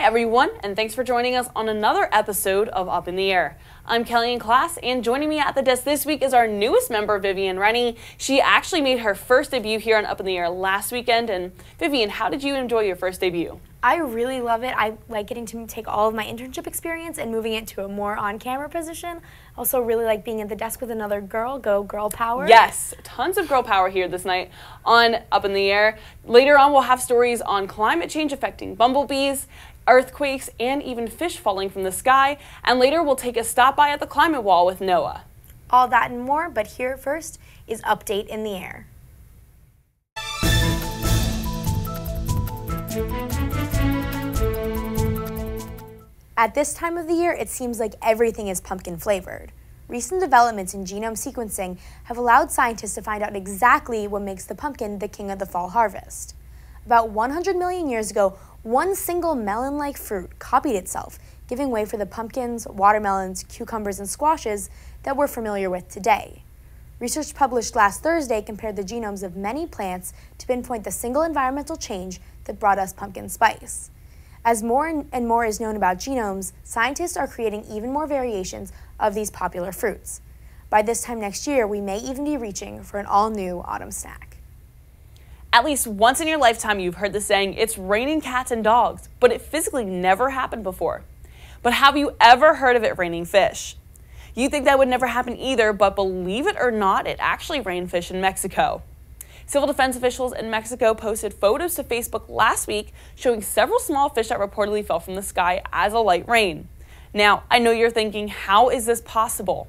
everyone, and thanks for joining us on another episode of Up in the Air. I'm Kelly in class, and joining me at the desk this week is our newest member, Vivian Rennie. She actually made her first debut here on Up in the Air last weekend. And Vivian, how did you enjoy your first debut? I really love it. I like getting to take all of my internship experience and moving it to a more on-camera position. Also really like being at the desk with another girl. Go girl power. Yes, tons of girl power here this night on Up in the Air. Later on, we'll have stories on climate change affecting bumblebees, earthquakes, and even fish falling from the sky. And later, we'll take a stop by at the climate wall with Noah. All that and more, but here first is Update in the Air. At this time of the year, it seems like everything is pumpkin flavored. Recent developments in genome sequencing have allowed scientists to find out exactly what makes the pumpkin the king of the fall harvest. About 100 million years ago, one single melon-like fruit copied itself, giving way for the pumpkins, watermelons, cucumbers, and squashes that we're familiar with today. Research published last Thursday compared the genomes of many plants to pinpoint the single environmental change that brought us pumpkin spice. As more and more is known about genomes, scientists are creating even more variations of these popular fruits. By this time next year, we may even be reaching for an all-new autumn snack. At least once in your lifetime, you've heard the saying, "It's raining cats and dogs," but it physically never happened before. But have you ever heard of it raining fish? You think that would never happen either, but believe it or not, it actually rained fish in Mexico. Civil defense officials in Mexico posted photos to Facebook last week showing several small fish that reportedly fell from the sky as a light rain. Now, I know you're thinking, how is this possible?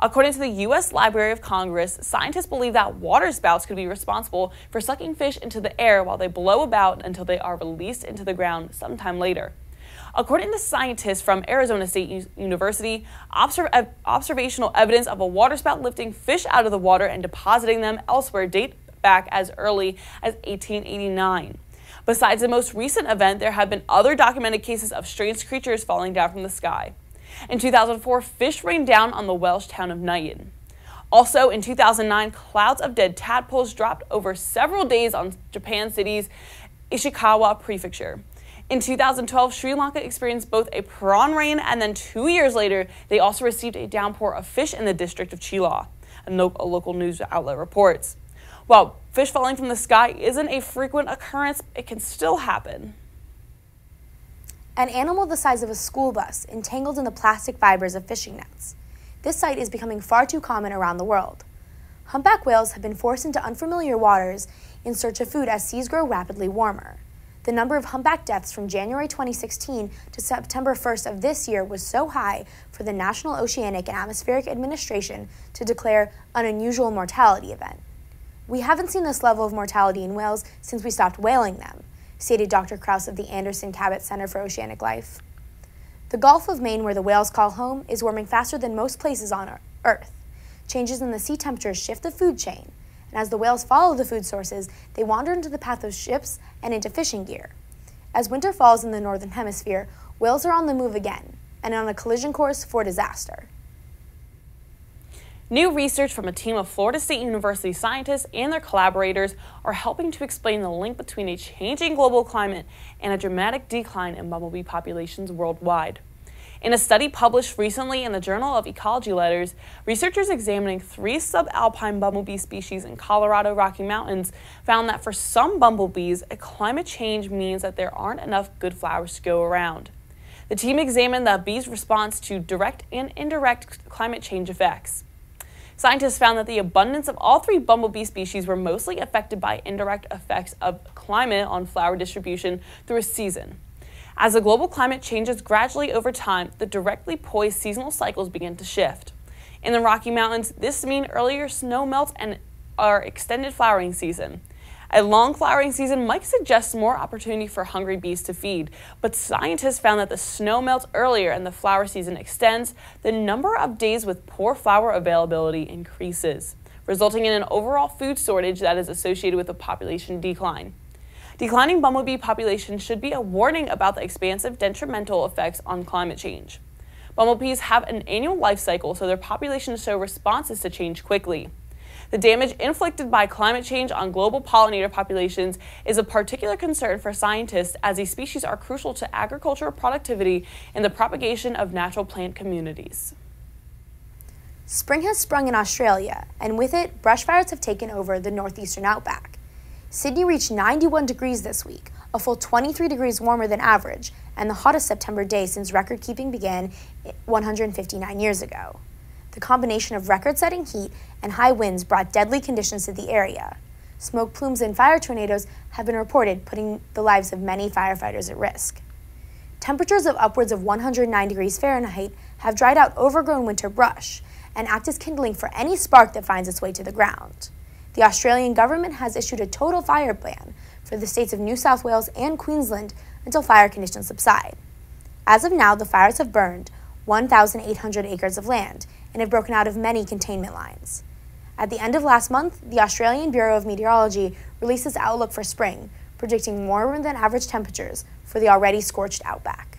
According to the U.S. Library of Congress, scientists believe that water spouts could be responsible for sucking fish into the air while they blow about until they are released into the ground sometime later. According to scientists from Arizona State University, observational evidence of a waterspout lifting fish out of the water and depositing them elsewhere date back as early as 1889. Besides the most recent event, there have been other documented cases of strange creatures falling down from the sky. In 2004, fish rained down on the Welsh town of Knighton. Also, in 2009, clouds of dead tadpoles dropped over several days on Japan city's Ishikawa prefecture. In 2012, Sri Lanka experienced both a prawn rain, and then 2 years later, they also received a downpour of fish in the district of Chilaw, a local news outlet reports. While fish falling from the sky isn't a frequent occurrence, it can still happen. An animal the size of a school bus entangled in the plastic fibers of fishing nets. This sight is becoming far too common around the world. Humpback whales have been forced into unfamiliar waters in search of food as seas grow rapidly warmer. The number of humpback deaths from January 2016 to September 1st of this year was so high for the National Oceanic and Atmospheric Administration to declare an unusual mortality event. "We haven't seen this level of mortality in whales since we stopped whaling them," stated Dr. Krause of the Anderson Cabot Center for Oceanic Life. The Gulf of Maine, where the whales call home, is warming faster than most places on Earth. Changes in the sea temperatures shift the food chain, and as the whales follow the food sources, they wander into the path of ships and into fishing gear. As winter falls in the northern hemisphere, whales are on the move again, and on a collision course for disaster. New research from a team of Florida State University scientists and their collaborators are helping to explain the link between a changing global climate and a dramatic decline in bumblebee populations worldwide. In a study published recently in the Journal of Ecology Letters, researchers examining 3 subalpine bumblebee species in Colorado Rocky Mountains found that for some bumblebees, a climate change means that there aren't enough good flowers to go around. The team examined the bees' response to direct and indirect climate change effects. Scientists found that the abundance of all 3 bumblebee species were mostly affected by indirect effects of climate on flower distribution through a season. As the global climate changes gradually over time, the directly poised seasonal cycles begin to shift. In the Rocky Mountains, this means earlier snow melts and our extended flowering season. A long flowering season might suggest more opportunity for hungry bees to feed, but scientists found that the snow melts earlier and the flower season extends, the number of days with poor flower availability increases, resulting in an overall food shortage that is associated with a population decline. Declining bumblebee populations should be a warning about the expansive detrimental effects on climate change. Bumblebees have an annual life cycle, so their populations show responses to change quickly. The damage inflicted by climate change on global pollinator populations is a particular concern for scientists, as these species are crucial to agricultural productivity and the propagation of natural plant communities. Spring has sprung in Australia, and with it, brush fires have taken over the northeastern outback. Sydney reached 91 degrees this week, a full 23 degrees warmer than average, and the hottest September day since record-keeping began 159 years ago. The combination of record-setting heat and high winds brought deadly conditions to the area. Smoke plumes and fire tornadoes have been reported, putting the lives of many firefighters at risk. Temperatures of upwards of 109 degrees Fahrenheit have dried out overgrown winter brush and act as kindling for any spark that finds its way to the ground. The Australian government has issued a total fire ban for the states of New South Wales and Queensland until fire conditions subside. As of now, the fires have burned 1,800 acres of land and have broken out of many containment lines. At the end of last month, the Australian Bureau of Meteorology released its outlook for spring, predicting warmer than average temperatures for the already scorched outback.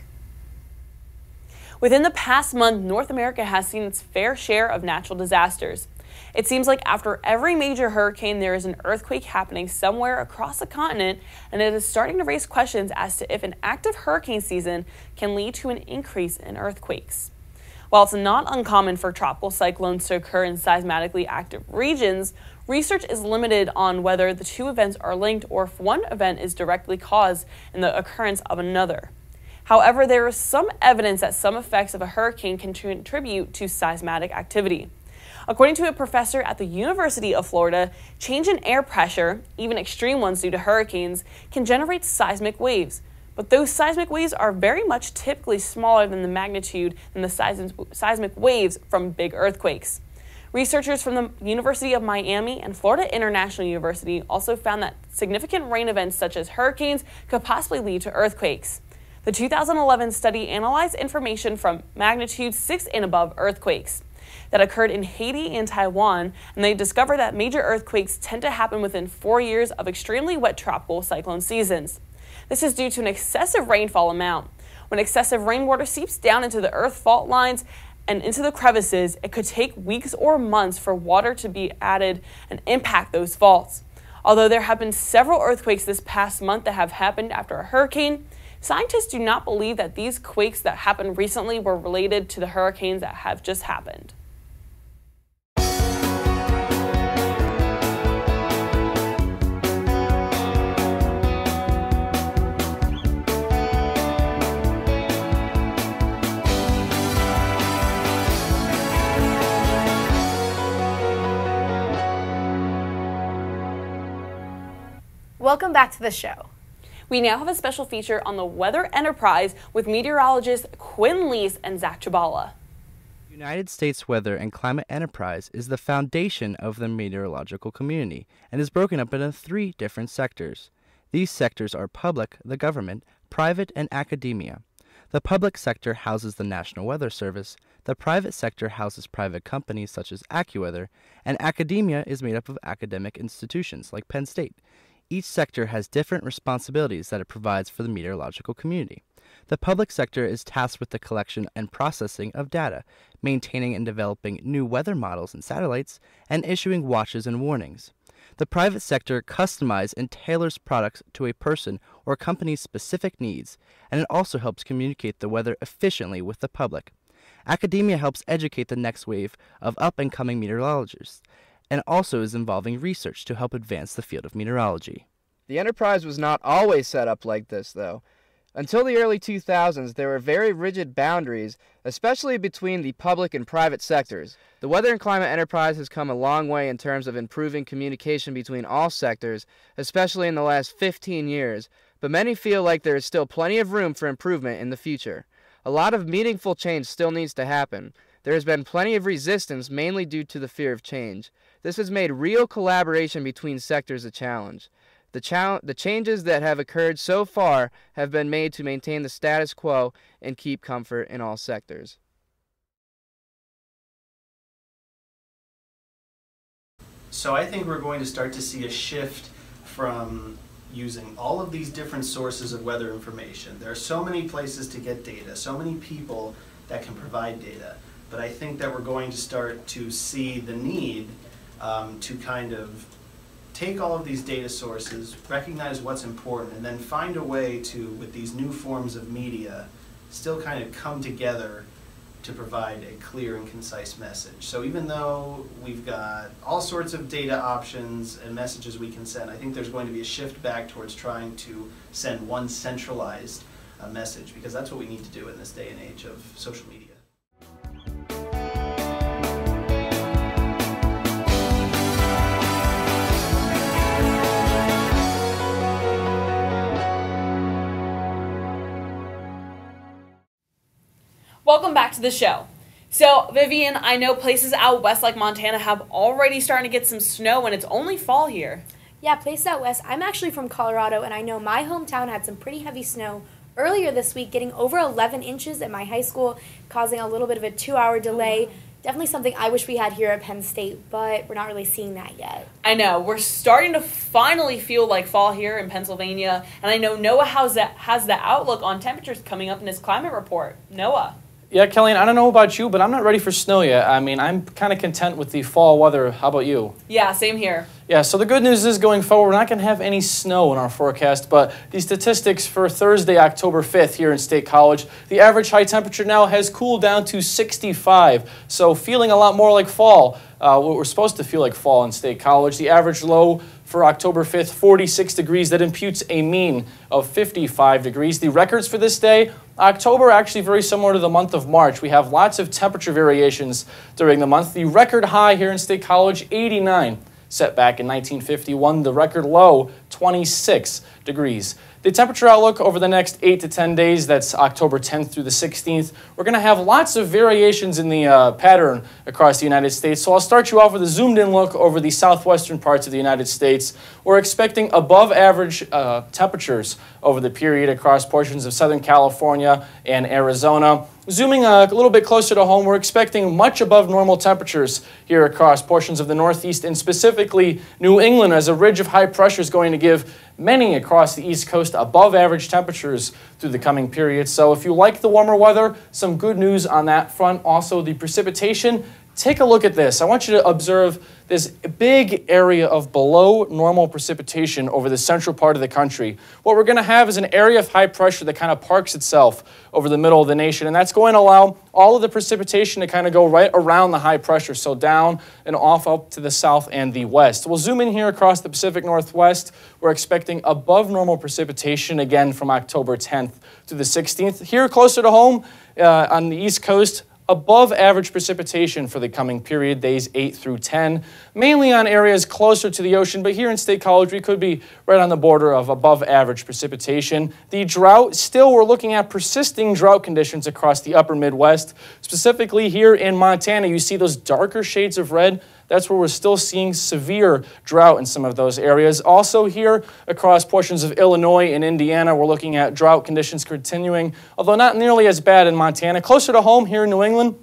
Within the past month, North America has seen its fair share of natural disasters. It seems like after every major hurricane, there is an earthquake happening somewhere across the continent, and it is starting to raise questions as to if an active hurricane season can lead to an increase in earthquakes. While it's not uncommon for tropical cyclones to occur in seismically active regions, research is limited on whether the two events are linked or if one event is directly caused in the occurrence of another. However, there is some evidence that some effects of a hurricane can contribute to seismic activity. According to a professor at the University of Florida, change in air pressure, even extreme ones due to hurricanes, can generate seismic waves. But those seismic waves are very much typically smaller than the magnitude than the seismic waves from big earthquakes. Researchers from the University of Miami and Florida International University also found that significant rain events such as hurricanes could possibly lead to earthquakes. The 2011 study analyzed information from magnitude 6 and above earthquakes that occurred in Haiti and Taiwan, and they discovered that major earthquakes tend to happen within 4 years of extremely wet tropical cyclone seasons. This is due to an excessive rainfall amount. When excessive rainwater seeps down into the earth fault lines and into the crevices, it could take weeks or months for water to be added and impact those faults. Although there have been several earthquakes this past month that have happened after a hurricane, scientists do not believe that these quakes that happened recently were related to the hurricanes that have just happened. Welcome back to the show. We now have a special feature on the Weather Enterprise with meteorologists Quinn Lease and Zach Chabala. United States Weather and Climate Enterprise is the foundation of the meteorological community and is broken up into 3 different sectors. These sectors are public, the government, private, and academia. The public sector houses the National Weather Service, the private sector houses private companies such as AccuWeather, and academia is made up of academic institutions like Penn State. Each sector has different responsibilities that it provides for the meteorological community. The public sector is tasked with the collection and processing of data, maintaining and developing new weather models and satellites, and issuing watches and warnings. The private sector customizes and tailors products to a person or company's specific needs, and it also helps communicate the weather efficiently with the public. Academia helps educate the next wave of up-and-coming meteorologists, and also is involving research to help advance the field of meteorology. The enterprise was not always set up like this, though. Until the early 2000s, there were very rigid boundaries, especially between the public and private sectors. The Weather and Climate Enterprise has come a long way in terms of improving communication between all sectors, especially in the last 15 years, but many feel like there is still plenty of room for improvement in the future. A lot of meaningful change still needs to happen. There has been plenty of resistance, mainly due to the fear of change. This has made real collaboration between sectors a challenge. The changes that have occurred so far have been made to maintain the status quo and keep comfort in all sectors. So I think we're going to start to see a shift from using all of these different sources of weather information. There are so many places to get data, so many people that can provide data. But I think that we're going to start to see the need to kind of take all of these data sources, recognize what's important, and then find a way to, with these new forms of media, still kind of come together to provide a clear and concise message. So even though we've got all sorts of data options and messages we can send, I think there's going to be a shift back towards trying to send one centralized message, because that's what we need to do in this day and age of social media. Welcome back to the show. So, Vivian, I know places out west like Montana have already starting to get some snow, and it's only fall here. Yeah, places out west. I'm actually from Colorado, and I know my hometown had some pretty heavy snow earlier this week, getting over 11 inches at my high school, causing a little bit of a 2-hour delay. Definitely something I wish we had here at Penn State, but we're not really seeing that yet. I know. We're starting to finally feel like fall here in Pennsylvania, and I know Noah has the outlook on temperatures coming up in his climate report. Noah. Yeah, Kellyanne, I don't know about you, but I'm not ready for snow yet. I mean, I'm kind of content with the fall weather. How about you? Yeah, same here. Yeah, so the good news is going forward, we're not going to have any snow in our forecast, but the statistics for Thursday, October 5th here in State College, the average high temperature now has cooled down to 65, so feeling a lot more like fall. What we're supposed to feel like fall in State College. The average low for October 5th, 46 degrees. That imputes a mean of 55 degrees. The records for this day, October, are actually very similar to the month of March. We have lots of temperature variations during the month. The record high here in State College, 89, set back in 1951. The record low, 26 degrees. The temperature outlook over the next 8 to 10 days, that's October 10th through the 16th, we're going to have lots of variations in the pattern across the United States. So I'll start you off with a zoomed-in look over the southwestern parts of the United States. We're expecting above-average temperatures over the period across portions of Southern California and Arizona. Zooming a little bit closer to home, we're expecting much above normal temperatures here across portions of the Northeast and specifically New England, as a ridge of high pressure is going to give many across the East Coast above average temperatures through the coming period. So if you like the warmer weather, some good news on that front. Also, the precipitation. Take a look at this. I want you to observe this big area of below normal precipitation over the central part of the country. What we're going to have is an area of high pressure that kind of parks itself over the middle of the nation, and that's going to allow all of the precipitation to kind of go right around the high pressure, so down and off up to the south and the west. We'll zoom in here across the Pacific Northwest. We're expecting above normal precipitation again from October 10th to the 16th. Here closer to home on the East Coast, above average precipitation for the coming period, days 8 through 10, mainly on areas closer to the ocean, but here in State College, we could be right on the border of above average precipitation. The drought, still we're looking at persisting drought conditions across the upper Midwest. Specifically here in Montana, you see those darker shades of red. That's where we're still seeing severe drought in some of those areas. Also here across portions of Illinois and Indiana, we're looking at drought conditions continuing, although not nearly as bad in Montana. Closer to home here in New England,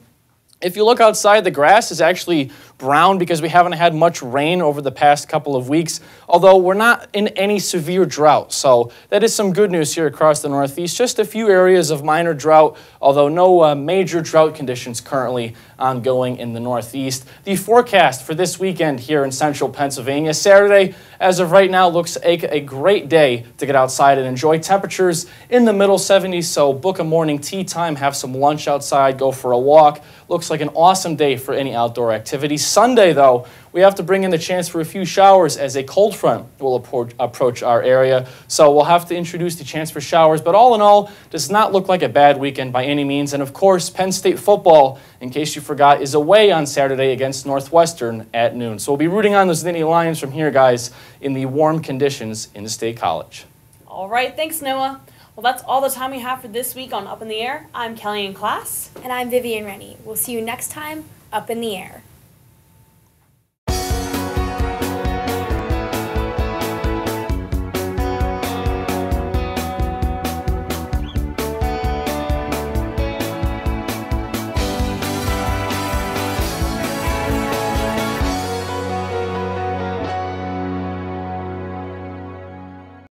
if you look outside, the grass is actually brown because we haven't had much rain over the past couple of weeks, although we're not in any severe drought. So that is some good news here across the Northeast. Just a few areas of minor drought, although no major drought conditions currently ongoing in the Northeast. The forecast for this weekend here in central Pennsylvania, Saturday, as of right now, looks like a great day to get outside and enjoy. Temperatures in the middle 70s, so book a morning tea time, have some lunch outside, go for a walk. Looks like an awesome day for any outdoor activities. Sunday, though, we have to bring in the chance for a few showers as a cold front will approach our area. So we'll have to introduce the chance for showers. But all in all, does not look like a bad weekend by any means. And of course, Penn State football, in case you forgot, is away on Saturday against Northwestern at noon. So we'll be rooting on those Nittany Lions from here, guys, in the warm conditions in the State College. All right, thanks, Noah. Well, that's all the time we have for this week on Up in the Air. I'm Kelly in class. And I'm Vivian Rennie. We'll see you next time, Up in the Air.